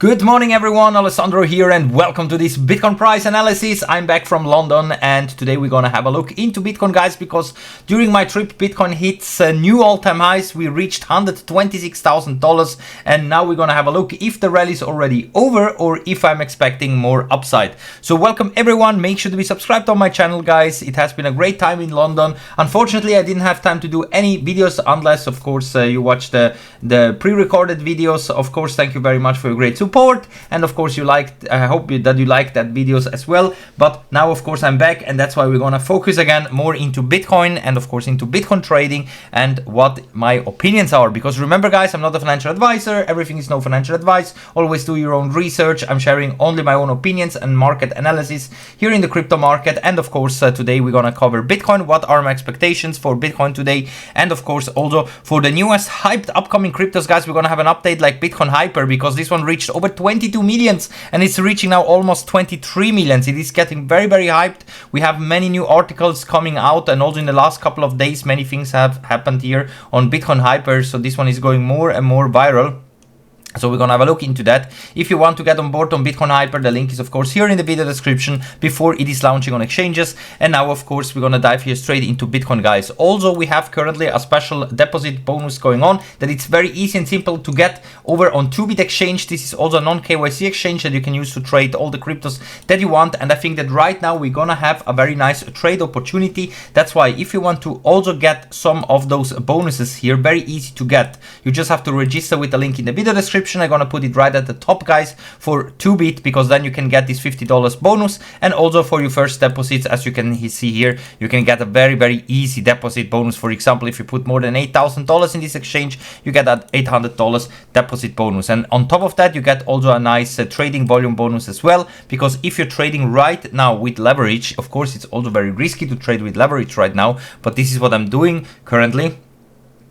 Good morning everyone, Alessandro here and welcome to this Bitcoin price analysis. I'm back from London and today we're gonna have a look into Bitcoin, guys, because during my trip Bitcoin hits new all-time highs. We reached $126,000 and now we're gonna have a look if the rally is already over or if I'm expecting more upside. So welcome everyone, make sure to be subscribed on my channel, guys. It has been a great time in London. Unfortunately, I didn't have time to do any videos unless of course you watch the pre-recorded videos. Of course, thank you very much for your great support. And of course I hope that you liked that videos as well. But now of course I'm back and that's why we're gonna focus again more into Bitcoin and of course into Bitcoin trading and what my opinions are. Because remember guys, I'm not a financial advisor, everything is no financial advice. Always do your own research. I'm sharing only my own opinions and market analysis here in the crypto market. And of course today we're gonna cover Bitcoin, what are my expectations for Bitcoin today, and of course also for the newest hyped upcoming cryptos, guys. We're gonna have an update like Bitcoin Hyper, because this one reached over 22 millions and it's reaching now almost 23 millions. It is getting very hyped. We have many new articles coming out and also in the last couple of days many things have happened here on Bitcoin Hyper, so this one is going more and more viral. So we're gonna have a look into that. If you want to get on board on Bitcoin Hyper, the link is of course here in the video description before it is launching on exchanges. And now of course we're gonna dive here straight into Bitcoin, guys. Also, we have currently a special deposit bonus going on that it's very easy and simple to get over on 2bit exchange. This is also a non-KYC exchange that you can use to trade all the cryptos that you want. And I think that right now we're gonna have a very nice trade opportunity. That's why if you want to also get some of those bonuses here, very easy to get. You just have to register with the link in the video description. I'm gonna put it right at the top, guys, for 2bit, because then you can get this $50 bonus. And also for your first deposits, as you can see here, you can get a very easy deposit bonus. For example, if you put more than $8,000 in this exchange, you get that $800 deposit bonus. And on top of that, you get also a nice trading volume bonus as well, because if you're trading right now with leverage, of course it's also very risky to trade with leverage right now, but this is what I'm doing currently.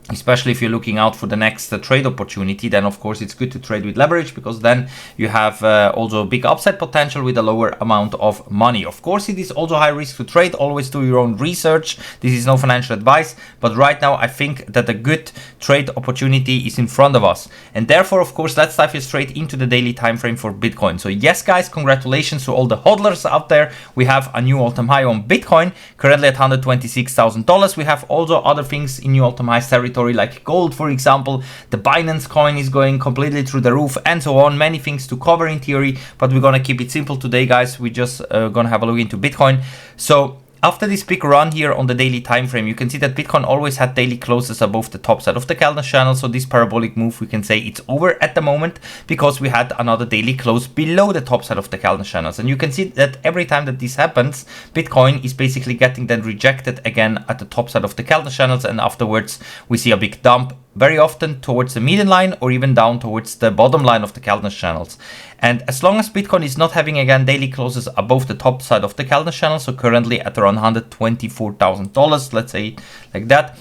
Especially if you're looking out for the next trade opportunity, then of course it's good to trade with leverage, because then you have also big upside potential with a lower amount of money. Of course, it is also high risk to trade. Always do your own research. This is no financial advice, but right now I think that a good trade opportunity is in front of us. And therefore, of course, let's dive straight into the daily time frame for Bitcoin. So yes, guys, congratulations to all the hodlers out there. We have a new all-time high on Bitcoin, currently at $126,000. We have also other things in new all-time high territory, like gold, for example. The Binance coin is going completely through the roof and so on. Many things to cover in theory, but we're gonna keep it simple today, guys. We just gonna have a look into Bitcoin. So after this big run here on the daily time frame, you can see that Bitcoin always had daily closes above the top side of the candle channel. So this parabolic move, we can say it's over at the moment, because we had another daily close below the top side of the candle channels. And you can see that every time that this happens, Bitcoin is basically getting then rejected again at the top side of the candle channels, and afterwards we see a big dump, very often towards the median line or even down towards the bottom line of the candle channels. And as long as Bitcoin is not having again daily closes above the top side of the candle channel, so currently at around $124,000, let's say like that,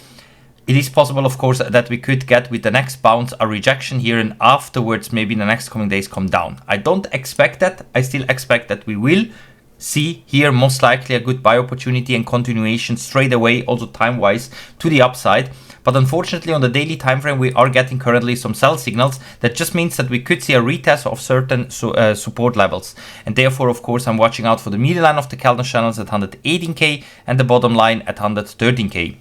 it is possible, of course, that we could get with the next bounce a rejection here, and afterwards maybe in the next coming days come down. I don't expect that. I still expect that we will see here most likely a good buy opportunity and continuation straight away, also time-wise, to the upside. But unfortunately on the daily time frame we are getting currently some sell signals. That just means that we could see a retest of certain support levels, and therefore of course I'm watching out for the median line of the candle channels at 118k and the bottom line at 113k.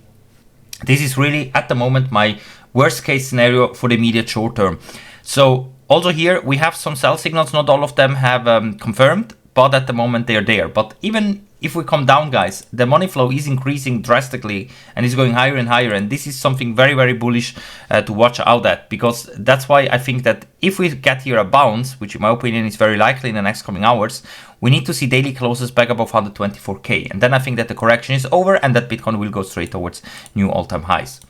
This is really at the moment my worst case scenario for the immediate short term. So also here we have some sell signals. Not all of them have confirmed, but at the moment they're there. But even if we come down, guys, the money flow is increasing drastically and is going higher and higher. And this is something very bullish to watch out at, because that's why I think that if we get here a bounce, which in my opinion is very likely in the next coming hours, we need to see daily closes back above 124k. And then I think that the correction is over and that Bitcoin will go straight towards new all-time highs.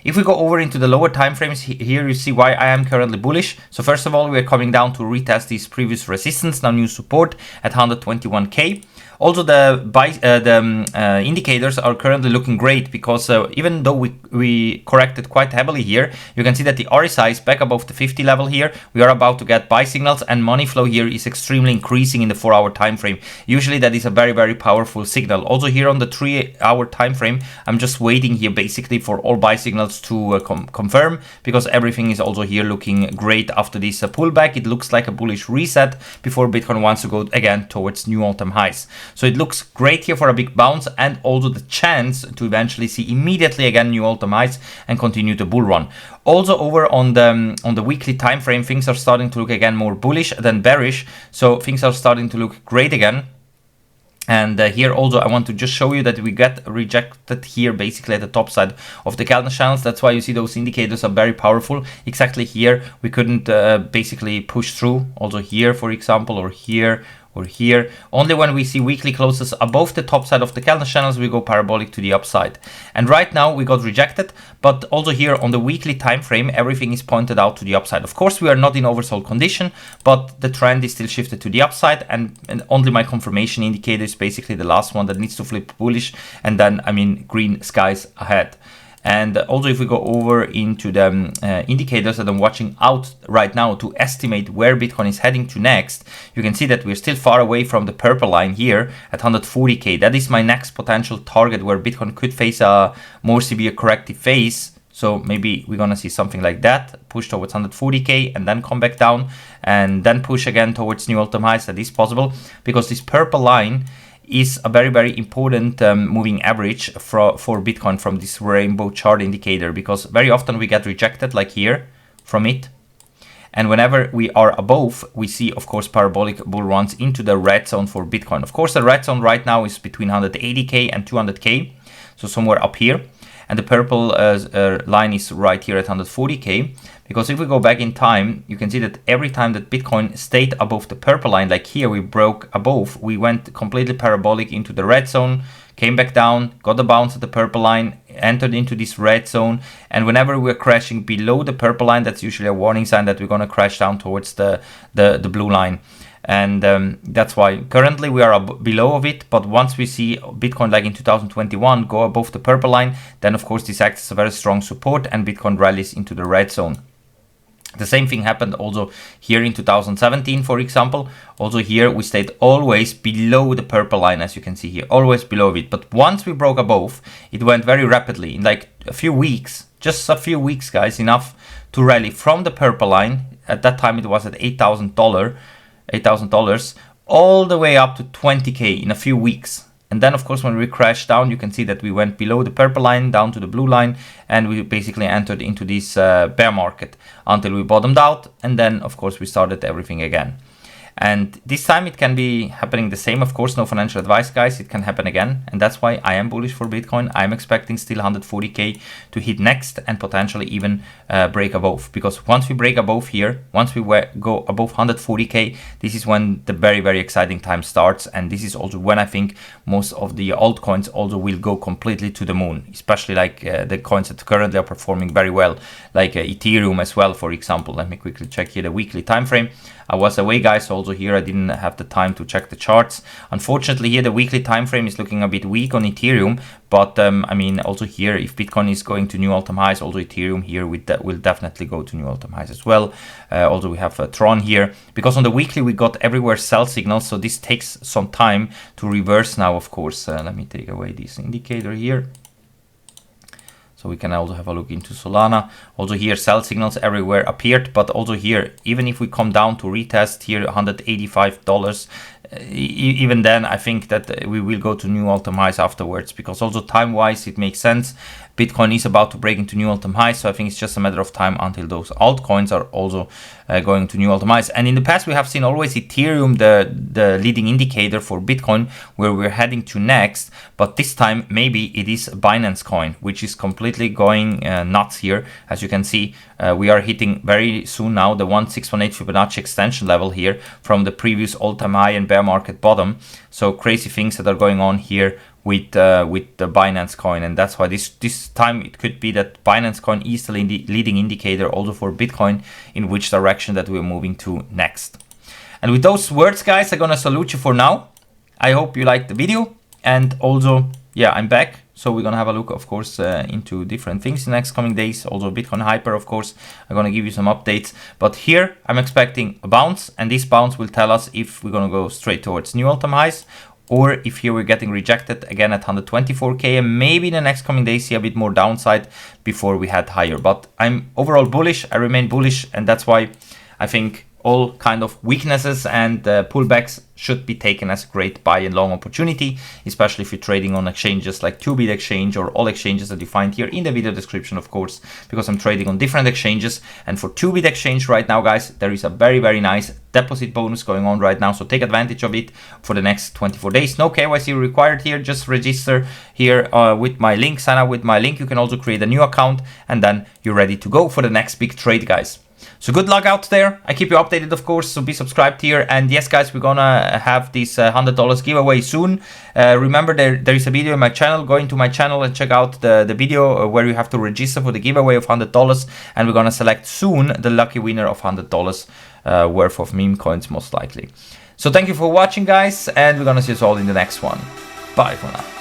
If we go over into the lower time frames, here you see why I am currently bullish. So first of all, we are coming down to retest this previous resistance, now new support at 121k. Also, the indicators are currently looking great, because even though we we corrected quite heavily here. You can see that the RSI is back above the 50 level here. We are about to get buy signals, and money flow here is extremely increasing in the 4-hour time frame. Usually that is a very, very powerful signal. Also here on the 3-hour time frame, I'm just waiting here basically for all buy signals to confirm, because everything is also here looking great after this pullback. It looks like a bullish reset before Bitcoin wants to go again towards new all-time highs. So it looks great here for a big bounce, and also the chance to eventually see immediately again new all-time highs and continue the bull run. Also over on the weekly time frame, things are starting to look again more bullish than bearish. So things are starting to look great again. And here also I want to just show you that we get rejected here basically at the top side of the candle channels. That's why you see those indicators are very powerful. Exactly here we couldn't basically push through. Also here, for example, or here or here. Only when we see weekly closes above the top side of the candle channels, we go parabolic to the upside. And right now we got rejected, but also here on the weekly time frame, everything is pointed out to the upside. Of course, we are not in oversold condition, but the trend is still shifted to the upside, and only my confirmation indicator is basically the last one that needs to flip bullish, and then, I mean, green skies ahead. And also if we go over into the indicators that I'm watching out right now to estimate where Bitcoin is heading to next, you can see that we're still far away from the purple line here at 140k. That is my next potential target where Bitcoin could face a more severe corrective phase. So maybe we're gonna see something like that, push towards 140k and then come back down and then push again towards new all-time highs. That is possible because this purple line is a very, very important moving average for Bitcoin from this rainbow chart indicator, because very often we get rejected like here from it. And whenever we are above, we see, of course, parabolic bull runs into the red zone for Bitcoin. Of course, the red zone right now is between 180k and 200k, so somewhere up here. And the purple line is right here at 140k. Because if we go back in time, you can see that every time that Bitcoin stayed above the purple line, like here we broke above, we went completely parabolic into the red zone, came back down, got a bounce at the purple line, entered into this red zone. And whenever we're crashing below the purple line, that's usually a warning sign that we're going to crash down towards the blue line. And that's why currently we are below of it. But once we see Bitcoin, like in 2021, go above the purple line, then of course this acts as a very strong support and Bitcoin rallies into the red zone. The same thing happened also here in 2017, for example. Also here we stayed always below the purple line, as you can see here, always below it. But once we broke above, it went very rapidly in like a few weeks, just a few weeks, guys, enough to rally from the purple line. At that time it was at $8,000 all the way up to 20k in a few weeks. And then, of course, when we crashed down, you can see that we went below the purple line, down to the blue line, and we basically entered into this bear market until we bottomed out. And then, of course, we started everything again. And this time it can be happening the same. Of course, no financial advice, guys. It can happen again. And that's why I am bullish for Bitcoin. I'm expecting still 140k to hit next and potentially even break above. Because once we break above here, once we go above 140k, this is when the very, very exciting time starts. And this is also when I think most of the altcoins also will go completely to the moon. Especially like the coins that currently are performing very well, like Ethereum as well, for example. Let me quickly check here the weekly time frame. I was away, guys, so also here I didn't have the time to check the charts. Unfortunately, here the weekly time frame is looking a bit weak on Ethereum, but I mean, also here, if Bitcoin is going to new all-time highs, also Ethereum here will definitely go to new all-time highs as well. Also, we have Tron here, because on the weekly we got everywhere sell signals, so this takes some time to reverse now, of course. Let me take away this indicator here. So we can also have a look into Solana. Also here, sell signals everywhere appeared, but also here, even if we come down to retest here, $185, even then, I think that we will go to new all-time highs afterwards, because also time-wise, it makes sense. Bitcoin is about to break into new all-time highs, so I think it's just a matter of time until those altcoins are also going to new all-time highs. And in the past, we have seen always Ethereum, the leading indicator for Bitcoin, where we're heading to next. But this time, maybe it is Binance coin, which is completely going nuts here. As you can see, we are hitting very soon now the 1618 Fibonacci extension level here from the previous all-time high and bear market bottom. So crazy things that are going on here with the Binance coin, and that's why this time it could be that Binance coin is the leading indicator also for Bitcoin, in which direction that we're moving to next. And with those words, guys, I'm gonna salute you for now. I hope you liked the video, and also, yeah, I'm back. So we're gonna have a look, of course, into different things in the next coming days. Also Bitcoin Hyper, of course, I'm gonna give you some updates. But here I'm expecting a bounce, and this bounce will tell us if we're gonna go straight towards new all-time highs, or if here we're getting rejected again at 124k, and maybe in the next coming days see a bit more downside before we head higher. But I'm overall bullish, I remain bullish, and that's why I think all kind of weaknesses and pullbacks should be taken as a great buy and long opportunity, especially if you're trading on exchanges like 2bit exchange or all exchanges that you find here in the video description, of course, because I'm trading on different exchanges. And for 2bit exchange right now, guys, there is a very nice deposit bonus going on right now, so take advantage of it for the next 24 days. No KYC required here, just register here with my link, sign up with my link. You can also create a new account, and then you're ready to go for the next big trade, guys. So good luck out there. I keep you updated, of course, so be subscribed here. And yes, guys, we're gonna have this $100 giveaway soon. Remember, there is a video in my channel. Go into my channel and check out the video where you have to register for the giveaway of $100. And we're gonna select soon the lucky winner of $100 worth of meme coins, most likely. So thank you for watching, guys, and we're gonna see us all in the next one. Bye for now.